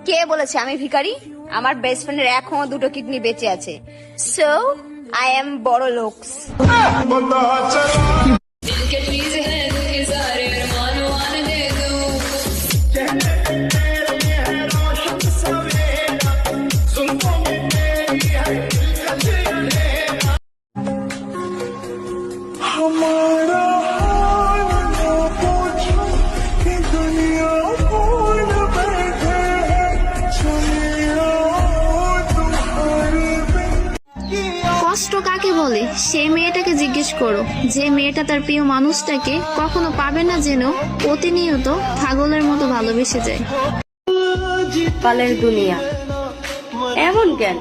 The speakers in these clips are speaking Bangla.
কে বলেছে আমি ভিখারি? আমার বেস্ট ফ্রেন্ডের এখনো 2টো কিডনি বেঁচে আছে। সো আই এম বড় লোকস। কষ্ট কাকে বলে সেই মেয়েটাকে জিজ্ঞেস করো, যে মেয়েটা তার প্রিয় মানুষটাকে কখনো পাবে না যেন প্রতিনিয়ত পাগলের মতো ভালোবেসে যায়। পালের দুনিয়া এমন কেন?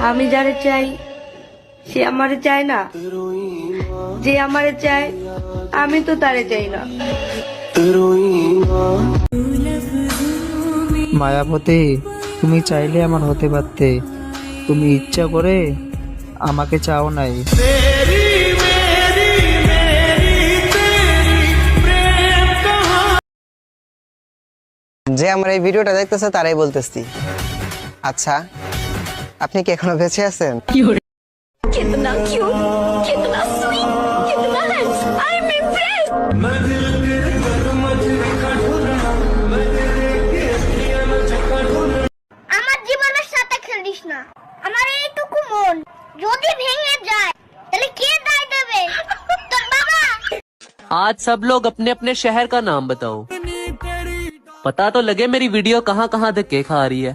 আমি যারে চাই সে আমারে চায় না, যে আমারে চায় আমি তো তারে চাই না। মায়াবতী, তুমি চাইলে আমার হতে পারতে, তুমি ইচ্ছা করে আমাকে চাও নাই। যে আমার এই ভিডিওটা দেখতেছে তারাই বলতেছি, আচ্ছা আপনি কি এখনো বেঁচে আছেন? কিতনা কিউট, কিতনা সুইট, কিতনা হ্যান্ডসাম, আই এম ইমপ্রেসড। আমার জীবনের সাথে খেলিস না। আমার এইটুকু মন যদি ভেঙে যায় তাহলে কে দায় দেবে? তোর বাবা। आज सब लोग अपने अपने शहर का नाम बताओ, पता तो लगे मेरी वीडियो कहाँ कहाँ धक्के खा रही है।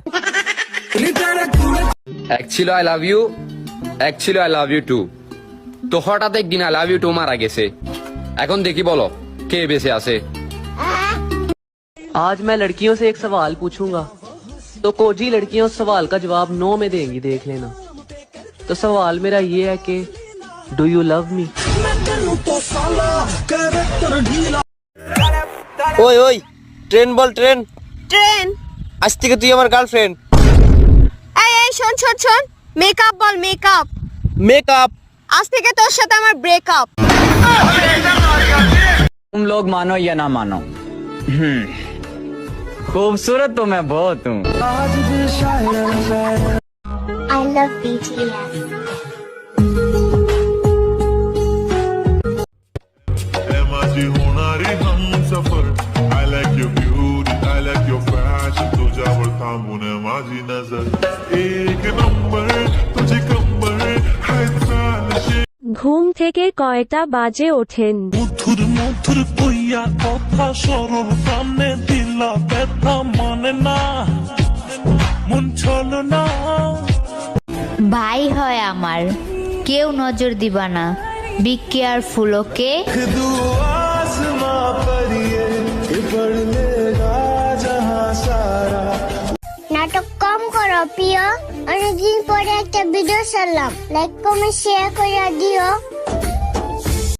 Actually I love you, actually I love you too. তো হঠাৎ একদিন আই লাভ ইউ টু মারা গেছে, এখন দেখি বলো কে বেঁচে আছে। आज मैं लड़कियों से एक सवाल पूछूंगा, तो कोजी लड़कियां उस सवाल का जवाब नो में देंगी, देख लेना। तो सवाल मेरा ये है कि डू यू लव मी? ওই ওই ট্রেন বল, ট্রেন। ট্রেন? আজ থেকে তুই আমার গার্লফ্রেন্ড। এই এই শোন শোন শোন, মেকআপ বল, মেকআপ। মেকআপ? আজ থেকে তোর সাথে আমার ব্রেকআপ। तुम लोग मानो या ना मानो, खूबसूरत तो मैं बहुत हूँ। I love BTS. I like your beauty, I like your fashion. तुझ्यावर थांबून माझी नजर एक नंबर, तुझे कंबर हाय चालशे। ঘুম থেকে কয়টা বাজে ওঠেন? মধুর মধুর কইয়া কথা সরল কানে দিলা ব্যথা মানে না, মন চলো না। ভাই হয় আমার, কেউ নজর দিবা না, বি কেয়ারফুল, ওকে? নাটক কম করো প্রিয়, অনেকদিন পরে একটা ভিডিও ছাড়লাম, লাইক কমেন্ট শেয়ার করে দিও।